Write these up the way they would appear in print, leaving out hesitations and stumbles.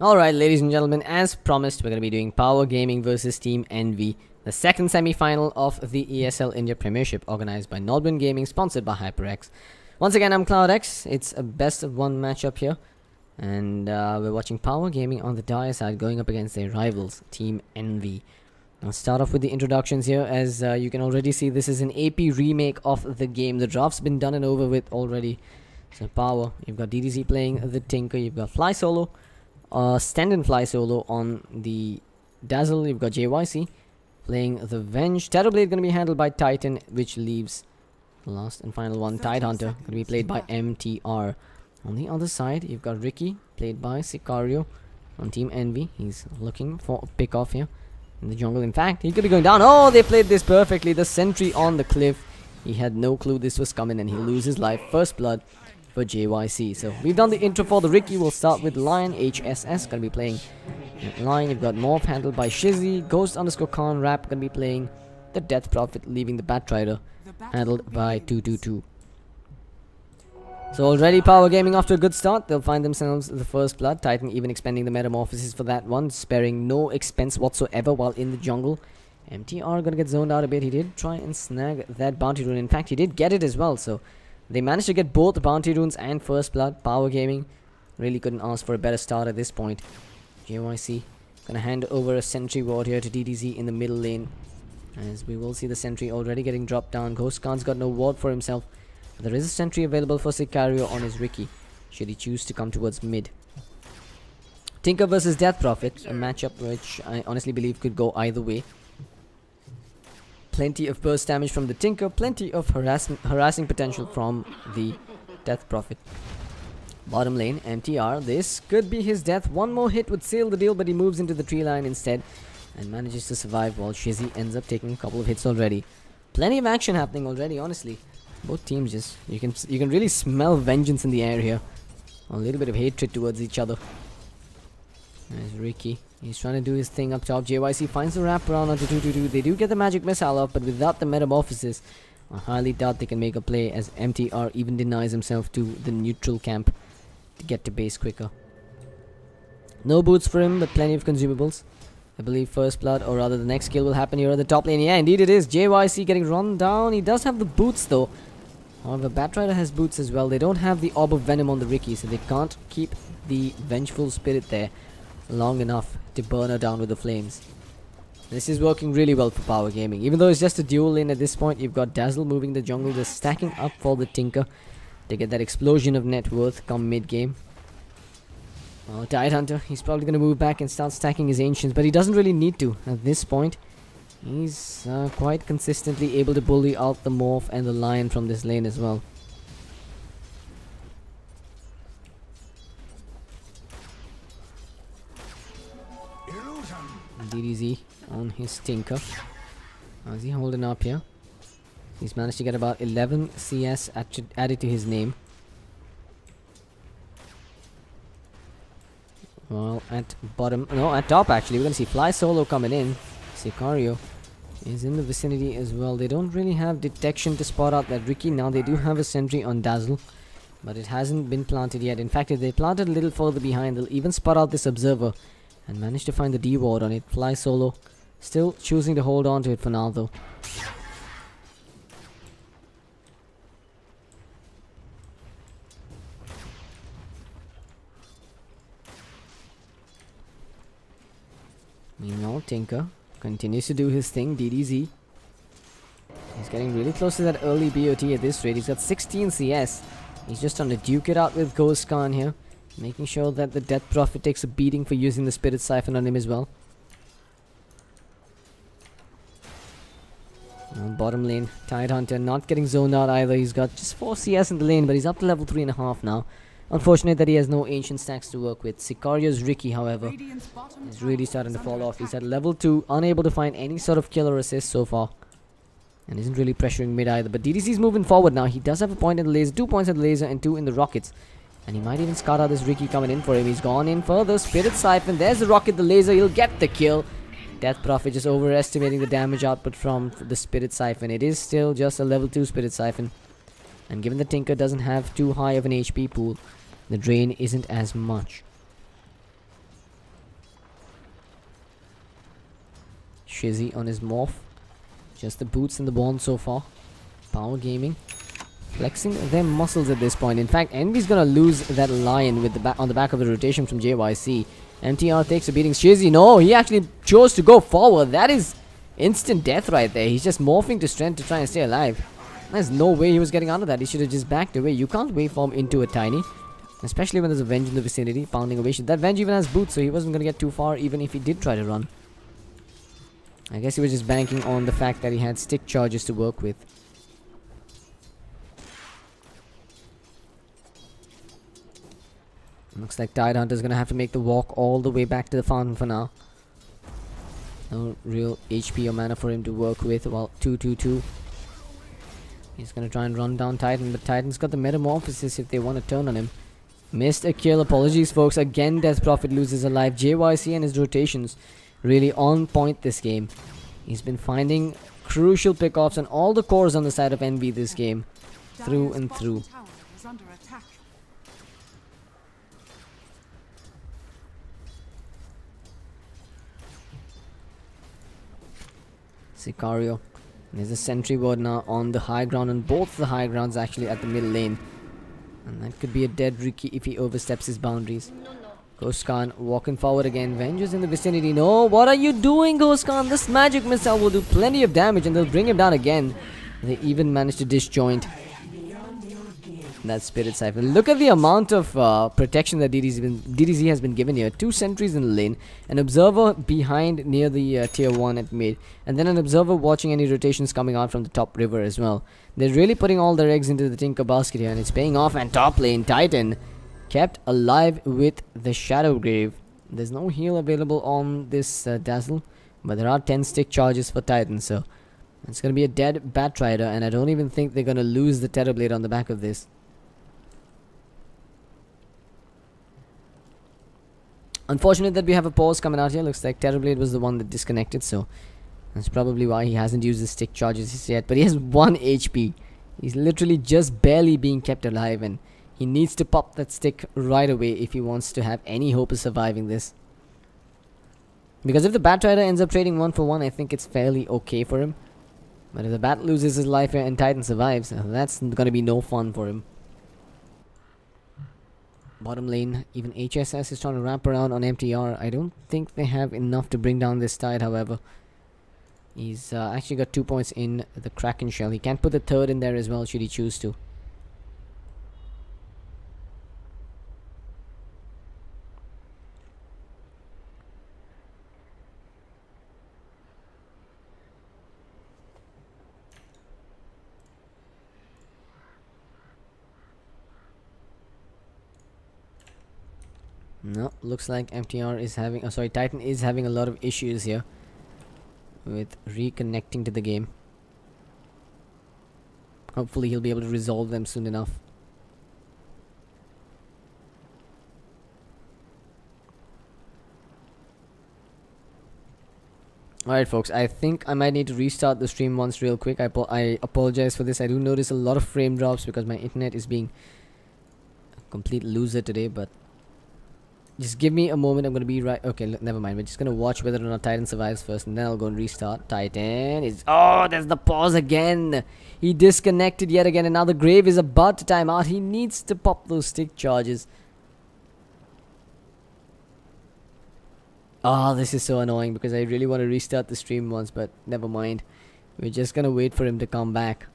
Alright, ladies and gentlemen, as promised, we're going to be doing Power Gaming versus Team Envy, the second semi-final of the ESL India Premiership, organized by Nodwin Gaming, sponsored by HyperX. Once again, I'm CloudX. It's a best-of-1 matchup here, and we're watching Power Gaming on the dire side going up against their rivals, Team Envy. I'll start off with the introductions here. As you can already see, this is an AP remake of the game. The draft's been done and over with already. So Power, you've got DDZ playing the Tinker, you've got Fly Solo, stand and fly solo on the Dazzle. You've got JYC playing the Venge. Terrorblade going to be handled by Titan, which leaves the last and final one, Tidehunter, going to be played by MTR. On the other side, you've got Ricky, played by Sicario on Team Envy. He's looking for a pick off here in the jungle. In fact, he could be going down. Oh, they played this perfectly. The sentry on the cliff. He had no clue this was coming, and he'll lose his life. First blood for JYC. So we've done the intro for the Ricky. We'll start with Lion. HSS gonna be playing Lion. You've got Morph handled by Shizzy. Ghost _ Khan Rap gonna be playing the Death Prophet, leaving the Batrider handled by 222. So already Power Gaming off to a good start. They'll find themselves the first blood. Titan even expending the metamorphosis for that one, sparing no expense whatsoever while in the jungle. MTR gonna get zoned out a bit. He did try and snag that bounty rune. In fact, he did get it as well. So they managed to get both bounty runes and first blood. Power Gaming really couldn't ask for a better start at this point. JYC gonna hand over a sentry ward here to DDZ in the middle lane, as we will see the sentry already getting dropped down. Ghost Khan's got no ward for himself. There is a sentry available for Sicario on his Ricky, should he choose to come towards mid. Tinker versus Death Prophet, a matchup which I honestly believe could go either way. Plenty of burst damage from the Tinker, plenty of harassing potential from the Death Prophet. Bottom lane, MTR, this could be his death. One more hit would seal the deal, but he moves into the tree line instead and manages to survive, while Shizzy ends up taking a couple of hits already. Plenty of action happening already, honestly. Both teams just, you can really smell vengeance in the air here. A little bit of hatred towards each other. There's Ricky. He's trying to do his thing up top. JYC finds the wraparound onto 222. They do get the magic missile off, but without the metamorphosis, I highly doubt they can make a play, as MTR even denies himself to the neutral camp to get to base quicker. No boots for him, but plenty of consumables. I believe first blood, or rather the next kill, will happen here at the top lane. Yeah, indeed it is. JYC getting run down. He does have the boots though. However, Batrider has boots as well. They don't have the Orb of Venom on the Ricky, so they can't keep the Vengeful Spirit there long enough to burn her down with the flames. This is working really well for Power Gaming. Even though it's just a dual lane at this point, you've got Dazzle moving the jungle, just stacking up for the Tinker to get that explosion of net worth come mid-game. Well, Tidehunter, he's probably going to move back and start stacking his Ancients, but he doesn't really need to at this point. He's quite consistently able to bully out the Morph and the Lion from this lane as well. DDZ on his Tinker. How's he holding up here? He's managed to get about 11 CS added to his name. Well, at bottom, no, at top actually, we're gonna see Fly Solo coming in. Sicario is in the vicinity as well. They don't really have detection to spot out that Ricky. Now they do have a sentry on Dazzle, but it hasn't been planted yet. In fact, if they planted a little further behind, they'll even spot out this Observer and manage to find the D ward on it. Fly Solo still choosing to hold on to it for now though. Meanwhile, Tinker continues to do his thing. DDZ, he's getting really close to that early BOT at this rate. He's got 16 CS. He's just trying to duke it out with Ghost Khan here, making sure that the Death Prophet takes a beating for using the Spirit Siphon on him as well. Bottom lane, Tidehunter not getting zoned out either. He's got just 4 CS in the lane, but he's up to level 3.5 now. Unfortunate that he has no ancient stacks to work with. Sicario's Ricky, however, is really starting to fall off. He's at level 2, unable to find any sort of killer assist so far, and isn't really pressuring mid either. But DDC's moving forward now. He does have a point in the laser, 2 points at the laser and 2 in the rockets, and he might even scout out this Ricky coming in for him. He's gone in further. Spirit Siphon, there's the rocket, the laser, he'll get the kill. Death Prophet just overestimating the damage output from the Spirit Siphon. It is still just a level 2 Spirit Siphon, and given the Tinker doesn't have too high of an HP pool, the drain isn't as much. Shizzy on his morph. Just the boots and the bond so far. Power Gaming flexing their muscles at this point. In fact, Envy's gonna lose that lion with the on the back of the rotation from JYC. MTR takes a beating. Shizzy, no, he actually chose to go forward. That is instant death right there. He's just morphing to strength to try and stay alive. There's no way he was getting out of that. He should have just backed away. You can't waveform into a tiny, especially when there's a Venge in the vicinity, pounding away. That Venge even has boots, so he wasn't gonna get too far even if he did try to run. I guess he was just banking on the fact that he had stick charges to work with. Looks like Tide Hunter's gonna have to make the walk all the way back to the fountain for now. No real HP or mana for him to work with. Well, 2-2-2. He's gonna try and run down Titan, but Titan's got the Metamorphosis if they want to turn on him. Missed a kill. Apologies, folks. Again, Death Prophet loses a life. JYC and his rotations really on point this game. He's been finding crucial pickoffs on all the cores on the side of Envy this game. Through and through. Sicario. There's a sentry ward now on the high ground, and both the high grounds actually at the middle lane. And that could be a dead Ricky if he oversteps his boundaries. Ghost Khan walking forward again. Vengeance in the vicinity. No, what are you doing, Ghost Khan? This magic missile will do plenty of damage and they'll bring him down again. They even managed to disjoint that Spirit Siphon. Look at the amount of protection that DDZ has been given here. 2 sentries in the lane, an observer behind near the tier 1 at mid, and then an observer watching any rotations coming out from the top river as well. They're really putting all their eggs into the Tinker basket here, and it's paying off. And top lane Titan kept alive with the Shadow Grave. There's no heal available on this Dazzle, but there are 10 stick charges for Titan, so it's going to be a dead Bat Rider, and I don't even think they're going to lose the Terrorblade on the back of this. Unfortunate that we have a pause coming out here. Looks like Terrorblade was the one that disconnected, so that's probably why he hasn't used the stick charges yet. But he has 1 HP. He's literally just barely being kept alive, and he needs to pop that stick right away if he wants to have any hope of surviving this. Because if the Bat Rider ends up trading 1 for 1, I think it's fairly okay for him. But if the Bat loses his life here and Titan survives, that's going to be no fun for him. Bottom lane, even HSS is trying to wrap around on MTR. I don't think they have enough to bring down this Tide, however. He's actually got 2 points in the Kraken Shell. He can put the 3rd in there as well, should he choose to. No, looks like MTR is having, Titan is having a lot of issues here with reconnecting to the game. Hopefully he'll be able to resolve them soon enough. Alright folks, I think I might need to restart the stream once real quick. I apologize for this. I do notice a lot of frame drops because my internet is being a complete loser today, but just give me a moment. I'm going to be right. Okay, never mind. We're just going to watch whether or not Titan survives first, and then I'll go and restart. Titan is... Oh, there's the pause again. He disconnected yet again, and now the Grave is about to time out. He needs to pop those stick charges. Oh, this is so annoying because I really want to restart the stream once, but never mind. We're just going to wait for him to come back.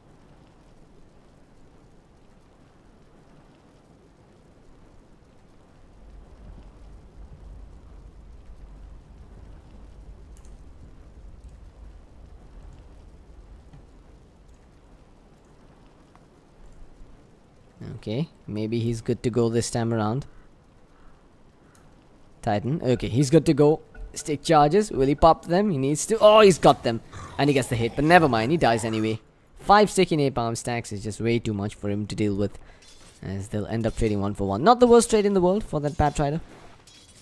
Okay, maybe he's good to go this time around. Titan, okay, he's good to go. Stick charges, will he pop them? He needs to. Oh, he's got them. And he gets the hit, but never mind, he dies anyway. 5 sticky napalm stacks is just way too much for him to deal with, as they'll end up trading 1 for 1. Not the worst trade in the world for that Bat Rider.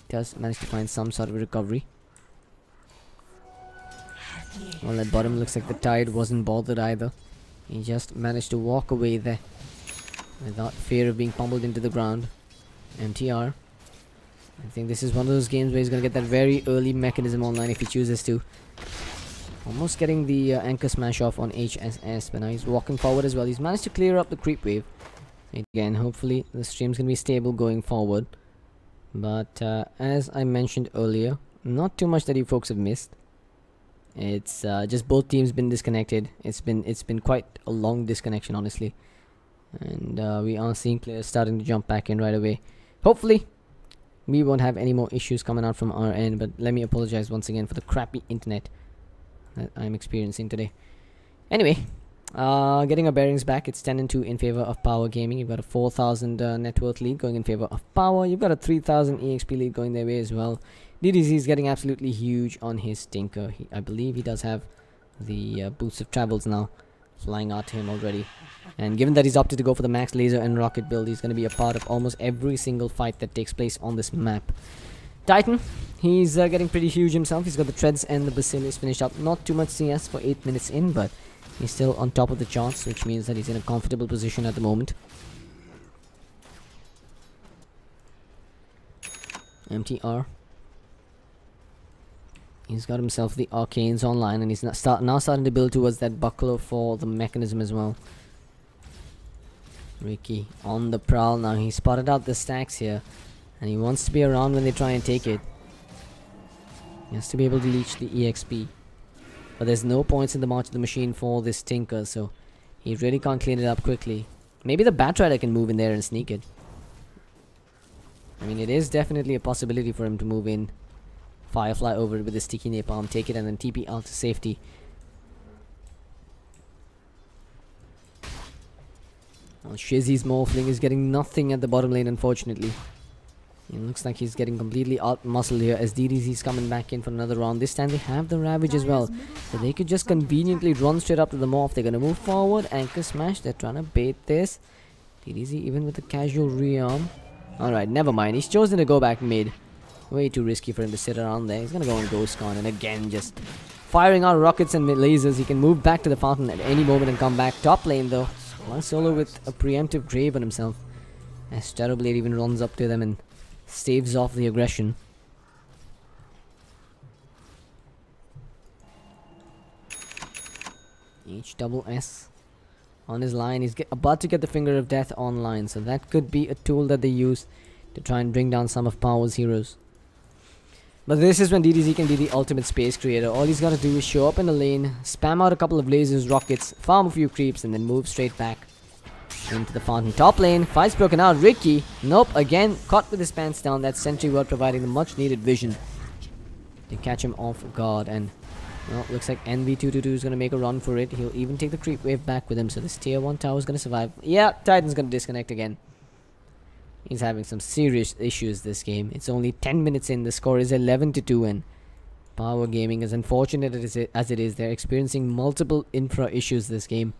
Does manage to find some sort of recovery. Well, at bottom looks like the Tide wasn't bothered either. He just managed to walk away there without fear of being pummeled into the ground. MTR. I think this is one of those games where he's going to get that very early mechanism online if he chooses to. Almost getting the anchor smash off on HSS, but now he's walking forward as well. He's managed to clear up the creep wave. Again, hopefully the stream's going to be stable going forward. But as I mentioned earlier, not too much that you folks have missed. It's just both teams been disconnected. It's been quite a long disconnection, honestly. And we are seeing players starting to jump back in right away. Hopefully we won't have any more issues coming out from our end, but let me apologize once again for the crappy internet that I'm experiencing today. Anyway, getting our bearings back. It's 10-2 in favor of Power Gaming. You've got a 4,000 net worth lead going in favor of Power. You've got a 3,000 EXP lead going their way as well. DDZ is getting absolutely huge on his Tinker. I believe he does have the boots of travels now flying out to him already. And given that he's opted to go for the max laser and rocket build, he's going to be a part of almost every single fight that takes place on this map. Titan, he's getting pretty huge himself. He's got the treads and the Basilius finished up. Not too much CS for 8 minutes in, but he's still on top of the charts, which means that he's in a comfortable position at the moment. MTR. He's got himself the Arcanes online, and he's now starting to build towards that buckler for the mechanism as well. Ricky on the prowl now. He spotted out the stacks here, and he wants to be around when they try and take it. He has to be able to leech the EXP. But there's no points in the March of the Machine for this Tinker, so he really can't clean it up quickly. Maybe the Batrider can move in there and sneak it. I mean, it is definitely a possibility for him to move in. Firefly over it with the sticky napalm, take it and then TP out to safety. Well, Shizzy's Morphling is getting nothing at the bottom lane, unfortunately. It looks like he's getting completely out-muscled here as DDZ's coming back in for another round. This time they have the Ravage as well, so they could just conveniently run straight up to the Morph. They're going to move forward, anchor smash, they're trying to bait this. DDZ even with the casual rearm. Alright, never mind, he's chosen to go back mid. Way too risky for him to sit around there. He's going to go on Ghost Con, and again just firing out rockets and lasers. He can move back to the fountain at any moment and come back. Top lane though, one solo with a preemptive grave on himself, as Terrorblade even runs up to them and staves off the aggression. HSS on his line. He's about to get the Finger of Death online, so that could be a tool that they use to try and bring down some of Power's heroes. But this is when DDZ can be the ultimate space creator. All he's got to do is show up in the lane, spam out a couple of lasers, rockets, farm a few creeps, and then move straight back into the fountain. Top lane, fight's broken out. Ricky, nope, again caught with his pants down. That sentry ward providing the much needed vision to catch him off guard. And well, looks like NV222 is going to make a run for it. He'll even take the creep wave back with him, so this tier 1 tower is going to survive. Yeah, Titan's going to disconnect again. He's having some serious issues this game. It's only 10 minutes in. The score is 11-2, and Power Gaming, as unfortunate as it is, they're experiencing multiple infra issues this game.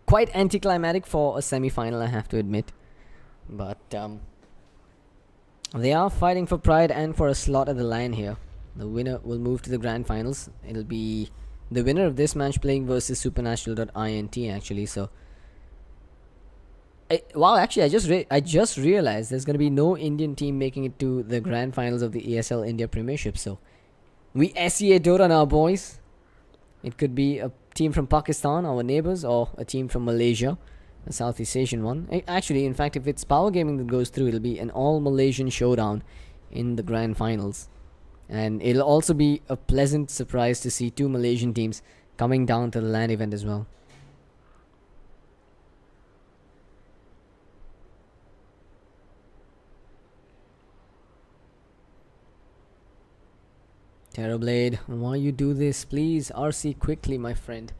Quite anticlimactic for a semi-final, I have to admit. But they are fighting for pride and for a slot at the line here. The winner will move to the grand finals. It'll be the winner of this match playing versus supernatural.int actually. So, wow, actually I just realized there's gonna be no Indian team making it to the grand finals of the ESL India Premiership. So, we SEA Dota now, boys. It could be a team from Pakistan, our neighbors, or a team from Malaysia, a Southeast Asian one. Actually, in fact, if it's Power Gaming that goes through, it'll be an all-Malaysian showdown in the grand finals. And it'll also be a pleasant surprise to see 2 Malaysian teams coming down to the LAN event as well. Terrorblade, why you do this? Please, RC quickly, my friend.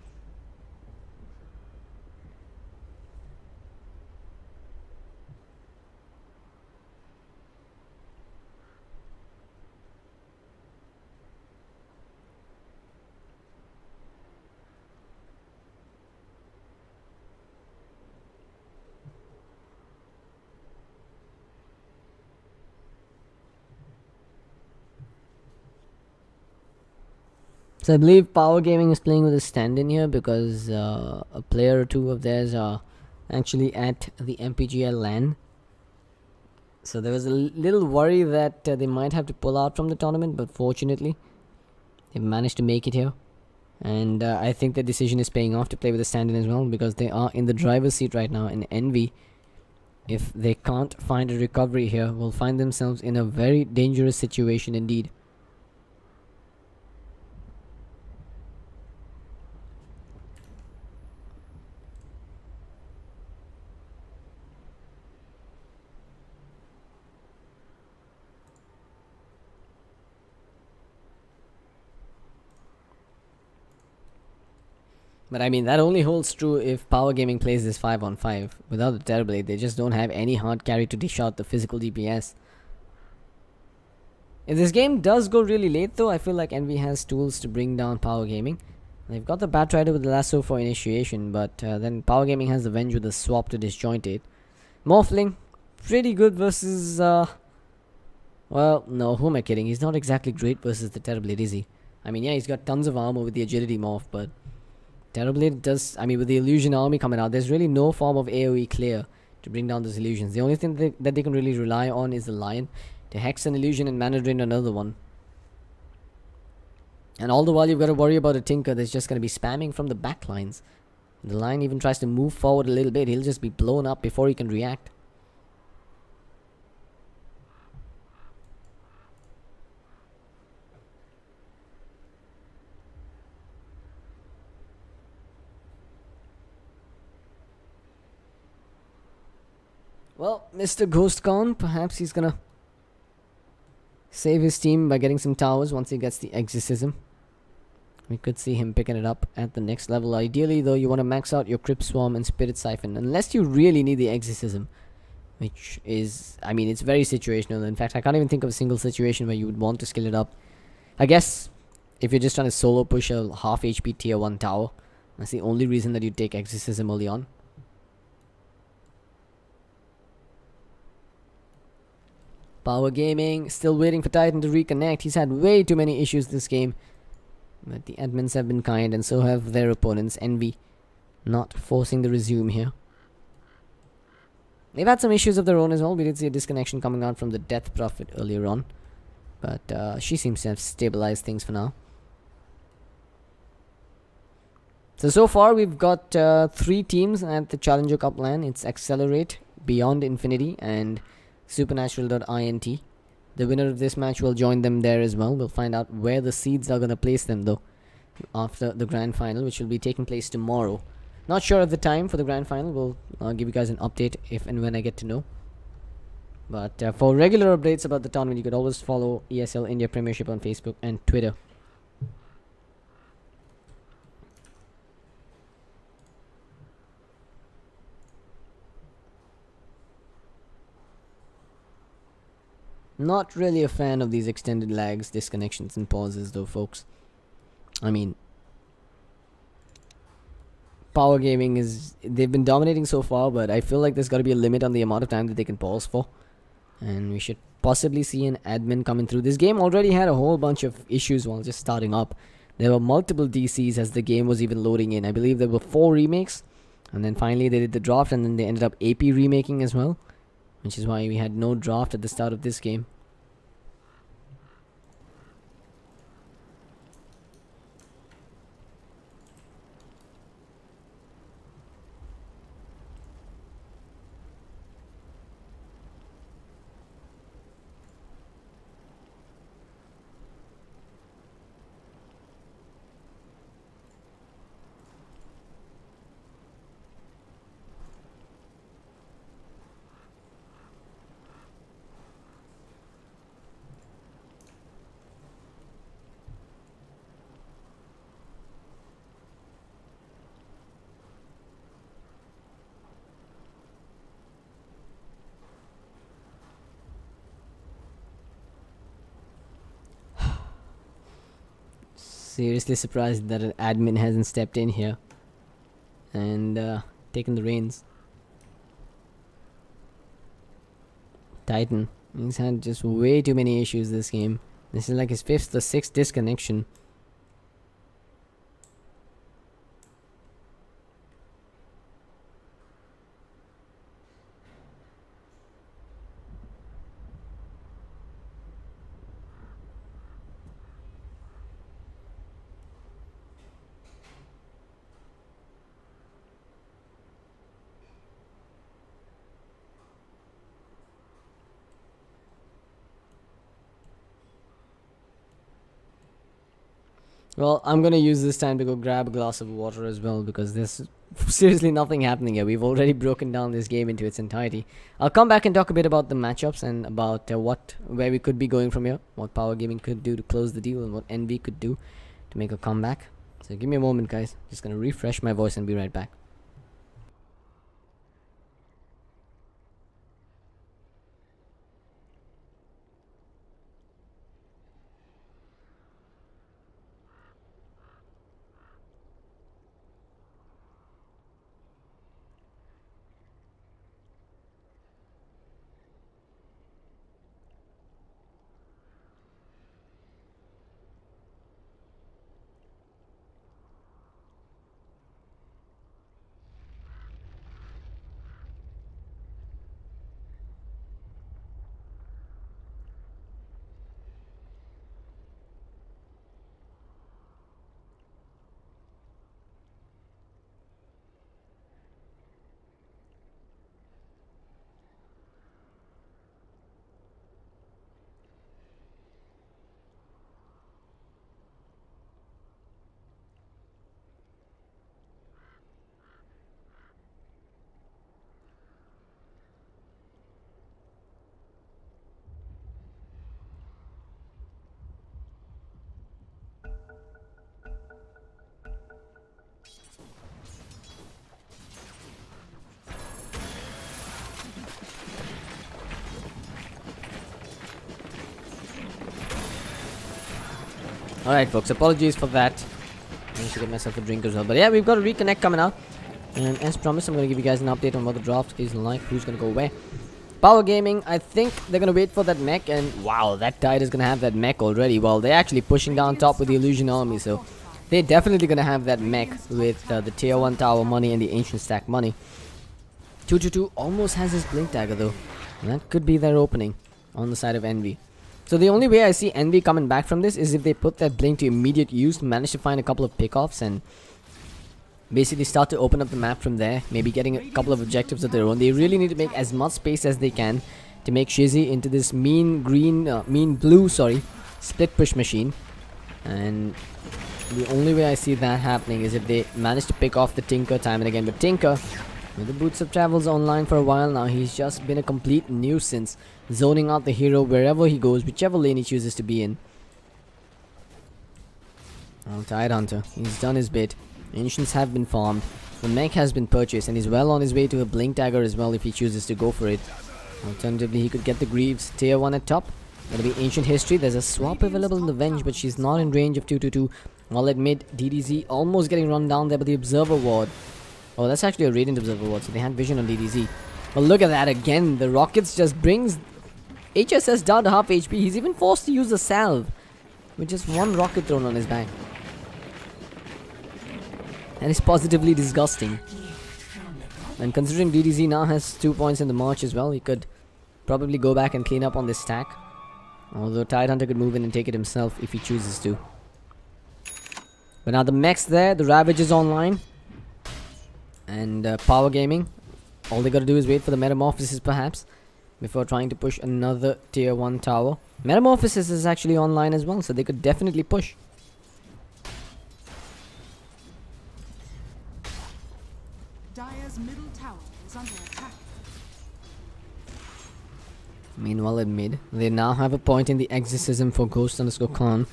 So I believe Power Gaming is playing with a stand-in here because a player or two of theirs are actually at the MPGL LAN. So there was a little worry that they might have to pull out from the tournament, but fortunately they managed to make it here. And I think the decision is paying off to play with the stand-in as well, because they are in the driver's seat right now, and Envy, if they can't find a recovery here, will find themselves in a very dangerous situation indeed. But I mean, that only holds true if Power Gaming plays this 5-on-5. Without the Terrorblade, they just don't have any hard carry to dish out the physical DPS. If this game does go really late though, I feel like Envy has tools to bring down Power Gaming. They've got the Batrider with the Lasso for initiation, but then Power Gaming has the Venge with the swap to disjoint it. Morphling, pretty good versus... well, no, who am I kidding? He's not exactly great versus the Terrorblade, is he? I mean, yeah, he's got tons of armor with the Agility Morph, but... Terrorblade does... I mean, with the Illusion Army coming out, there's really no form of AoE clear to bring down those illusions. The only thing that they can really rely on is the Lion to hex an illusion and mana drain another one. And all the while you've got to worry about a Tinker that's just going to be spamming from the back lines. If the Lion even tries to move forward a little bit, he'll just be blown up before he can react. Well, Mr. Ghostcon, perhaps he's gonna save his team by getting some towers once he gets the Exorcism. We could see him picking it up at the next level. Ideally, though, you want to max out your Crypt Swarm and Spirit Siphon, unless you really need the Exorcism, which is, I mean, it's very situational. In fact, I can't even think of a single situation where you would want to skill it up. I guess if you're just trying to solo push a half HP tier 1 tower, that's the only reason that you take Exorcism early on. Power Gaming, still waiting for Titan to reconnect. He's had way too many issues this game. But the admins have been kind, and so have their opponents. Envy not forcing the resume here. They've had some issues of their own as well. We did see a disconnection coming out from the Death Prophet earlier on. But she seems to have stabilized things for now. So far we've got 3 teams at the Challenger Cup LAN. It's Accelerate, Beyond Infinity, and Supernatural.int. The winner of this match will join them there as well. We'll find out where the seeds are going to place them though after the grand final, which will be taking place tomorrow. Not sure of the time for the grand final. We'll give you guys an update if and when I get to know. But for regular updates about the tournament, you could always follow ESL India Premiership on Facebook and Twitter. Not really a fan of these extended lags, disconnections and pauses though, folks. I mean, Power Gaming they've been dominating so far, but I feel like there's got to be a limit on the amount of time that they can pause for. And we should possibly see an admin coming through. This game already had a whole bunch of issues while just starting up. There were multiple DCs as the game was even loading in. I believe there were 4 remakes, and then finally they did the draft, and then they ended up AP remaking as well, which is why we had no draft at the start of this game. Seriously surprised that an admin hasn't stepped in here and taken the reins. Titan, he's had just way too many issues this game. This is like his 5th or 6th disconnection. Well, I'm gonna use this time to go grab a glass of water as well, because there's seriously nothing happening here. We've already broken down this game into its entirety. I'll come back and talk a bit about the matchups and about where we could be going from here, what Power Gaming could do to close the deal, and what NV could do to make a comeback. So give me a moment, guys. Just gonna refresh my voice and be right back. Alright, folks, apologies for that. I need to get myself a drink as well. But yeah, we've got a reconnect coming up. And as promised, I'm going to give you guys an update on what the draft is like, who's going to go where. Power Gaming, I think they're going to wait for that mech. And wow, that tide is going to have that mech already. Well, they're actually pushing down top with the Illusion Army. So they're definitely going to have that mech with the tier 1 tower money and the ancient stack money. 222 almost has his blink dagger though. And that could be their opening on the side of Envy. So the only way I see Envy coming back from this is if they put that blink to immediate use, manage to find a couple of pickoffs and basically start to open up the map from there, maybe getting a couple of objectives of their own. They really need to make as much space as they can to make Shizzy into this mean blue split push machine. And the only way I see that happening is if they manage to pick off the Tinker time and again. But Tinker, with the Boots of Travels online for a while now, he's just been a complete nuisance, zoning out the hero wherever he goes, whichever lane he chooses to be in. Oh, Tide Hunter, he's done his bit. Ancients have been farmed, the mech has been purchased, and he's well on his way to a blink dagger as well if he chooses to go for it. Alternatively, he could get the Greaves tier 1 at top. That'll be Ancient History. There's a swap available in the Venge, but she's not in range of 222. While at mid, DDZ almost getting run down there by the Observer Ward. Oh, that's actually a Radiant Observer Ward, so they had vision on DDZ. But look at that again, the Rockets just brings HSS down to half HP. He's even forced to use the salve with just one rocket thrown on his back. And it's positively disgusting. And considering DDZ now has 2 points in the march as well, he could probably go back and clean up on this stack. Although Tide Hunter could move in and take it himself if he chooses to. But now the mech's there, the Ravage is online. And Power Gaming, all they gotta do is wait for the Metamorphosis perhaps before trying to push another tier 1 tower. Metamorphosis is actually online as well, so they could definitely push. Dire's middle tower is under attack. Meanwhile at mid, they now have a point in the exorcism for Ghost_Khan.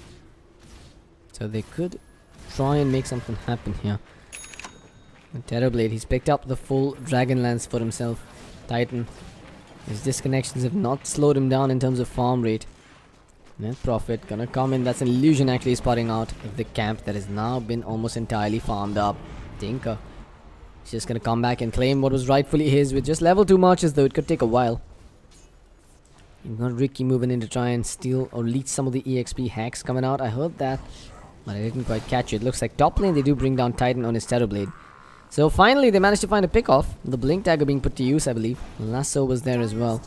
So they could try and make something happen here. Terrorblade, he's picked up the full Dragon Lance for himself. Titan, his disconnections have not slowed him down in terms of farm rate. Net Profit gonna come in. That's an illusion actually spotting out of the camp that has now been almost entirely farmed up. Tinker, he's just gonna come back and claim what was rightfully his with just level 2 marches, though it could take a while. You've got Ricky moving in to try and steal or leech some of the EXP hacks coming out. I heard that, but I didn't quite catch it. Looks like top lane they do bring down Titan on his Terrorblade. So finally they managed to find a pick off. The blink dagger being put to use, I believe. Lasso was there as well.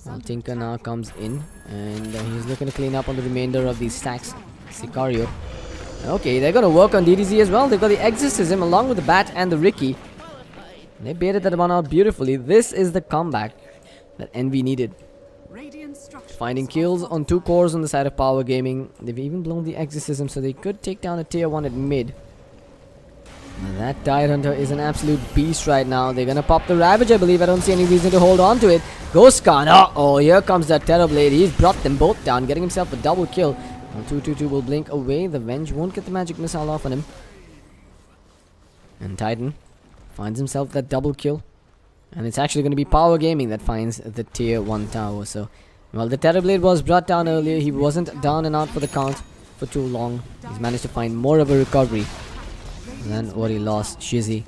Well, Tinker now comes in and he's looking to clean up on the remainder of these stacks. Sicario. Okay, they're gonna work on DDZ as well. They've got the Exorcism along with the Bat and the Ricky. They baited that one out beautifully. This is the comeback that Envy needed. Radiant structures Finding are kills on 2 fortified. cores on the side of Power Gaming. They've even blown the Exorcism, so they could take down a tier 1 at mid. Now that Tide Hunter is an absolute beast right now. They're gonna pop the Ravage, I believe. I don't see any reason to hold on to it. Ghost Khan. Oh, here comes that Terrorblade. He's brought them both down, getting himself a double kill. Now 222 will blink away. The Venge won't get the magic missile off on him. And Titan finds himself that double kill. And it's actually going to be Power Gaming that finds the tier 1 tower. So, well, the Terrorblade was brought down earlier. He wasn't down and out for the count for too long. He's managed to find more of a recovery than what he lost. Shizzy.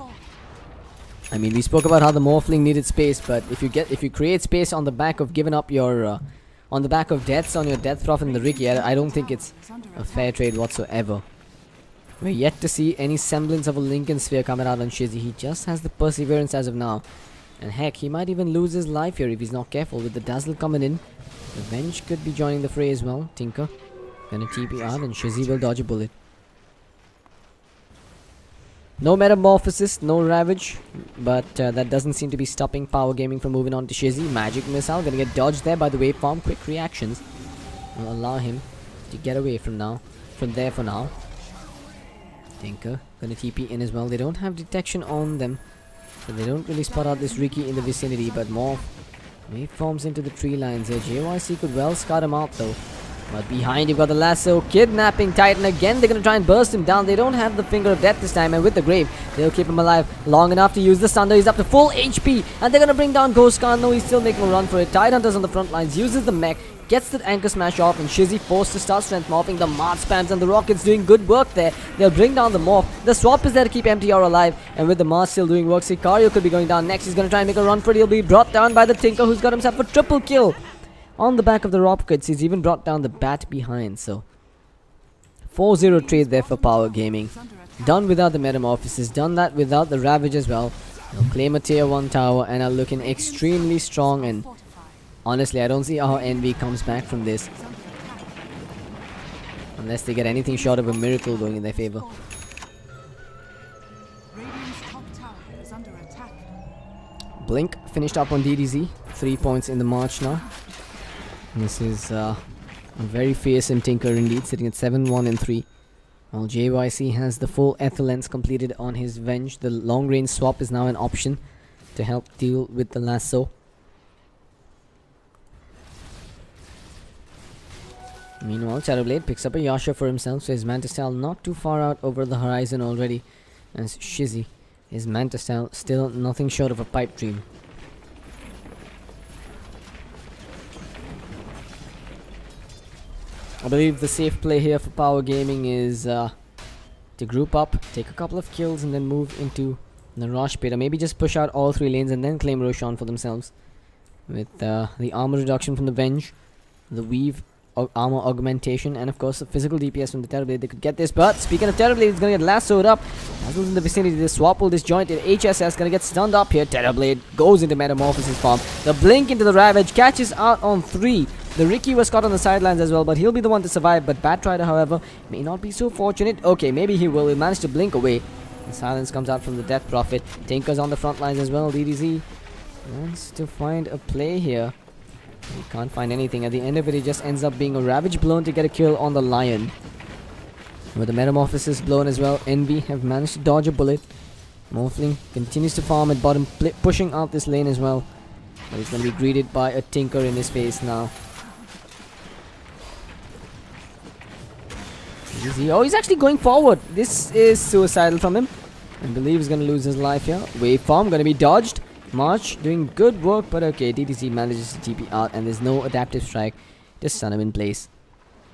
I mean, we spoke about how the Morphling needed space, but if you create space on the back of giving up your on the back of deaths on your Death Prophet and the Riki, I don't think it's a fair trade whatsoever. We're yet to see any semblance of a Lincoln Sphere coming out on Shizzy. He just has the Perseverance as of now. And heck, he might even lose his life here if he's not careful. With the Dazzle coming in, the Venge could be joining the fray as well. Tinker gonna TP out and Shizzy will dodge a bullet. No Metamorphosis, no Ravage, but that doesn't seem to be stopping Power Gaming from moving on to Shizzy. Magic Missile gonna get dodged there by the Waveform. Quick reactions will allow him to get away from there for now. Tinker gonna TP in as well. They don't have detection on them, so they don't really spot out this Riki in the vicinity, but more Waveforms into the tree lines here. JYC could well scout him out though. But behind you've got the lasso, kidnapping Titan again. They're going to try and burst him down. They don't have the Finger of Death this time, and with the Grave, they'll keep him alive long enough to use the Sunder. He's up to full HP, and they're going to bring down Ghost Khan. No, he's still making a run for it. Tide Hunter's on the front lines, uses the mech, gets the Anchor Smash off, and Shizzy forced to start strength morphing. The Mart spams, and the Rockets doing good work there. They'll bring down the morph. The swap is there to keep MTR alive, and with the Mart still doing work, Sicario could be going down next. He's going to try and make a run for it. He'll be brought down by the Tinker, who's got himself a triple kill. On the back of the Rockets, he's even brought down the Bat behind, so 4-0 trade there for Power Gaming. Done without the Metamorphosis, done that without the Ravage as well. They'll claim a tier 1 tower and are looking extremely strong, and honestly, I don't see how Envy comes back from this unless they get anything short of a miracle going in their favor. Radiant's top tower is under attack. Blink finished up on DDZ, 3 points in the march now. This is a very fearsome Tinker indeed, sitting at 7-1 and 3. While JYC has the full Ether Lens completed on his Venge. The long range swap is now an option to help deal with the lasso. Meanwhile, Terrorblade picks up a Yasha for himself, so his Mantis Style not too far out over the horizon already. As Shizzy, his Mantis Style still nothing short of a pipe dream. I believe the safe play here for Power Gaming is to group up, take a couple of kills, and then move into the Rosh Pit, or maybe just push out all 3 lanes and then claim Roshan for themselves. With the armor reduction from the Venge, the Weave armor augmentation, and of course the physical DPS from the Terrorblade, they could get this. But speaking of Terrorblade, he's gonna get lassoed up. Dazzle's in the vicinity. The swap will disjointed. HSS gonna get stunned up here. Terrorblade goes into Metamorphosis form. The blink into the Ravage catches out on 3. The Riki was caught on the sidelines as well, but he'll be the one to survive. But Batrider, however, may not be so fortunate. Okay, maybe he will. He'll manage to blink away. The silence comes out from the Death Prophet. Tinker's on the front lines as well. DDZ wants to find a play here. He can't find anything. At the end of it, he just ends up being a Ravage blown to get a kill on the Lion. With the Metamorphosis blown as well, Envy have managed to dodge a bullet. Morphling continues to farm at bottom, pushing out this lane as well. But he's going to be greeted by a Tinker in his face now. Oh, he's actually going forward. This is suicidal from him. I believe he's going to lose his life here. Waveform going to be dodged. March doing good work, but okay, DDC manages to TP out, and there's no adaptive strike to stun him in place.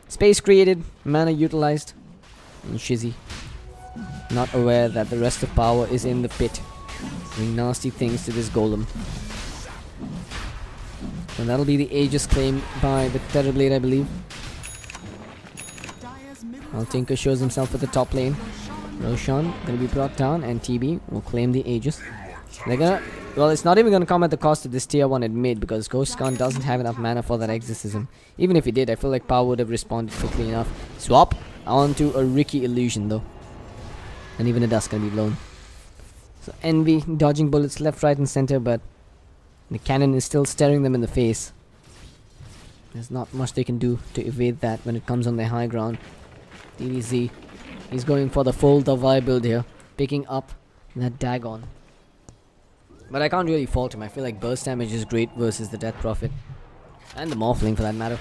Space created, mana utilized, and Shizzy not aware that the rest of Power is in the pit, doing nasty things to this golem. And that'll be the Aegis claim by the Terrorblade, I believe. While Tinker shows himself at the top lane. Roshan gonna be brought down, and TB will claim the Aegis. They're gonna... Well, it's not even gonna come at the cost of this tier 1 at mid, because Ghost Khan doesn't have enough mana for that Exorcism. Even if he did, I feel like Power would have responded quickly enough. Swap onto a Riki illusion though. And even a dust can be blown. So Envy dodging bullets left, right and center, but the cannon is still staring them in the face. There's not much they can do to evade that when it comes on their high ground. DDZ, he's going for the full Davai build here, picking up that Dagon. But I can't really fault him. I feel like burst damage is great versus the Death Prophet. And the Morphling for that matter.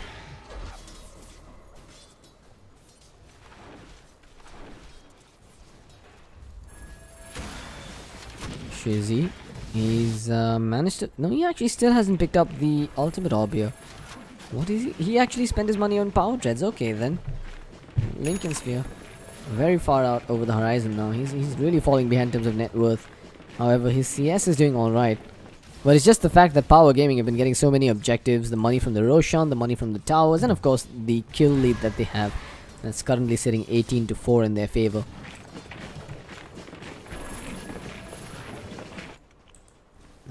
Shizzy, he's managed to... No, he actually still hasn't picked up the ultimate orb here. What is he? He actually spent his money on power treads. Okay then. Lincoln Sphere. Very far out over the horizon now. He's really falling behind in terms of net worth. However, his CS is doing alright. But it's just the fact that Power Gaming have been getting so many objectives. The money from the Roshan, the money from the towers, and of course the kill lead that they have. That's currently sitting 18-4 in their favor.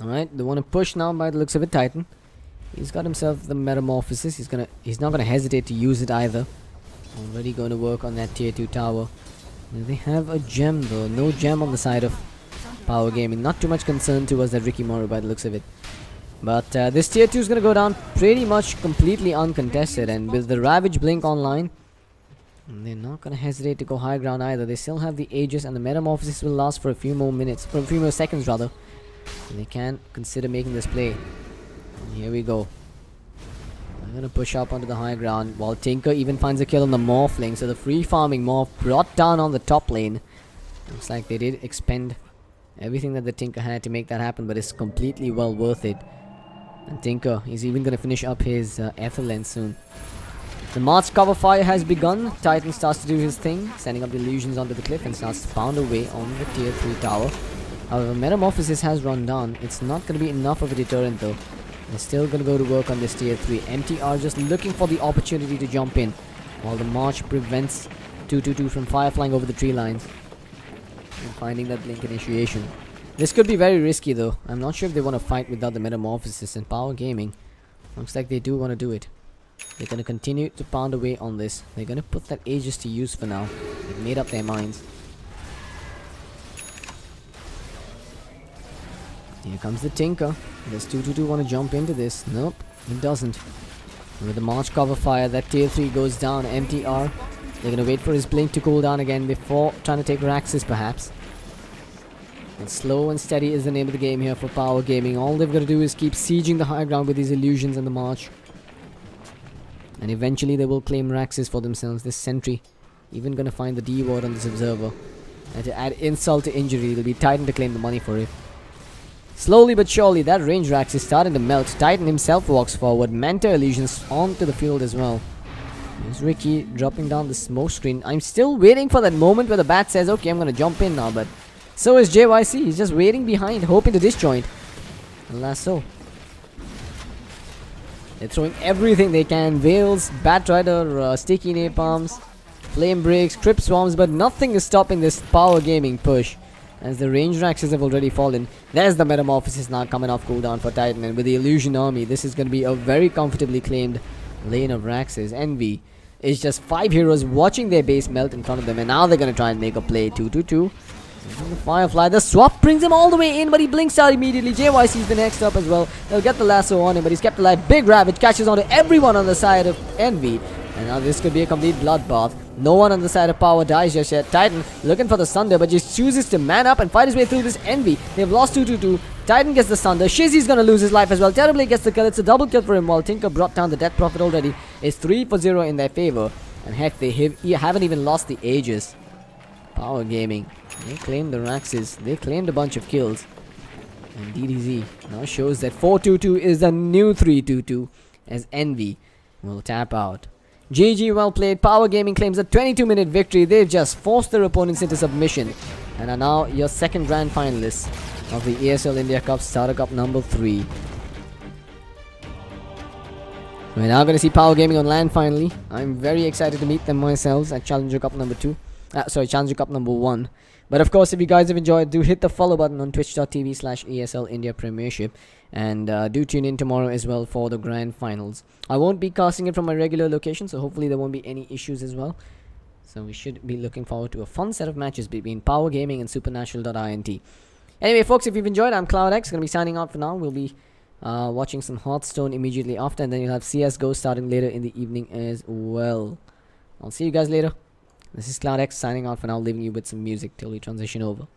Alright, they want to push now by the looks of it, Titan. He's got himself the Metamorphosis. He's not gonna hesitate to use it either. Already going to work on that tier 2 tower. They have a gem though. No gem on the side of Power Gaming. Not too much concern towards that Ricky Moro by the looks of it. But this tier 2 is going to go down pretty much completely uncontested. And with the Ravage Blink online, they're not going to hesitate to go high ground either. They still have the Aegis, and the Metamorphosis will last for a few more minutes. For a few more seconds rather. And they can consider making this play. And here we go. They're going to push up onto the high ground. While Tinker even finds a kill on the Morphling. So the free farming Morph brought down on the top lane. Looks like they did expend everything that the Tinker had to make that happen, but it's completely well worth it. And Tinker, he's even going to finish up his Ether Lens soon. The March cover fire has begun. Titan starts to do his thing, sending up the illusions onto the cliff and starts to pound away on the tier 3 tower. However, Metamorphosis has run down. It's not going to be enough of a deterrent though. They're still going to go to work on this tier 3. MTR just looking for the opportunity to jump in, while the March prevents 222 from fire flying over the tree lines and finding that blink initiation. This could be very risky though. I'm not sure if they want to fight without the Metamorphosis, and Power Gaming looks like they do want to do it. They're going to continue to pound away on this. They're going to put that Aegis to use for now. They've made up their minds. Here comes the Tinker. Does 222 want to jump into this? Nope, he doesn't. And with the March cover fire, that tier 3 goes down. MTR, they're going to wait for his blink to cool down again before trying to take Raxus perhaps. And slow and steady is the name of the game here for Power Gaming. All they've got to do is keep sieging the high ground with these illusions and the March. And eventually they will claim Raxus for themselves. This sentry even going to find the D ward on this observer. And to add insult to injury, it'll be Titan to claim the money for it. Slowly but surely, that range Rax is starting to melt. Titan himself walks forward. Manta illusions onto the field as well. There's Ricky dropping down the smoke screen. I'm still waiting for that moment where the bat says, okay, I'm going to jump in now. But so is JYC. He's just waiting behind, hoping to disjoint. Lasso. They're throwing everything they can. Veils, Batrider, Sticky Napalms, Flame Breaks, Crypt Swarms. But nothing is stopping this Power Gaming push, as the range Raxes have already fallen. There's the Metamorphosis now coming off cooldown for Titan. And with the Illusion Army, this is going to be a very comfortably claimed lane of Raxes. Envy is just 5 heroes watching their base melt in front of them. And now they're going to try and make a play. 2-2-2. The Firefly, the swap brings him all the way in, but he blinks out immediately. JYC's been next up as well. They'll get the lasso on him, but he's kept alive. Big Ravage catches onto everyone on the side of Envy. And now this could be a complete bloodbath. No one on the side of Power dies just yet. Titan looking for the Sunder, but just chooses to man up and fight his way through this Envy. They've lost 2-2-2. Titan gets the Sunder. Shizzy's gonna lose his life as well. Terribly gets the kill. It's a double kill for him, while Tinker brought down the Death Prophet already. It's 3-0 in their favor. And heck, they haven't even lost the Aegis. Power Gaming, they claimed the Raxes. They claimed a bunch of kills. And DDZ now shows that 4-2-2 is the new 3-2-2, as Envy will tap out. GG, well played. Power Gaming claims a 22-minute victory. They've just forced their opponents into submission and are now your second grand finalists of the ESL India Cup Starter Cup number 3. We're now going to see Power Gaming on land finally. I'm very excited to meet them myself at Challenger Cup number 2. Challenger Cup number 1. But of course, if you guys have enjoyed, do hit the follow button on twitch.tv/ESL India Premiership. And do tune in tomorrow as well for the grand finals. I won't be casting it from my regular location, so hopefully there won't be any issues as well. So we should be looking forward to a fun set of matches between Power Gaming and Supernatural.int. Anyway, folks, if you've enjoyed, I'm CloudX. Going to be signing out for now. We'll be watching some Hearthstone immediately after, and then you'll have CSGO starting later in the evening as well. I'll see you guys later. This is CloudX signing out for now, leaving you with some music till we transition over.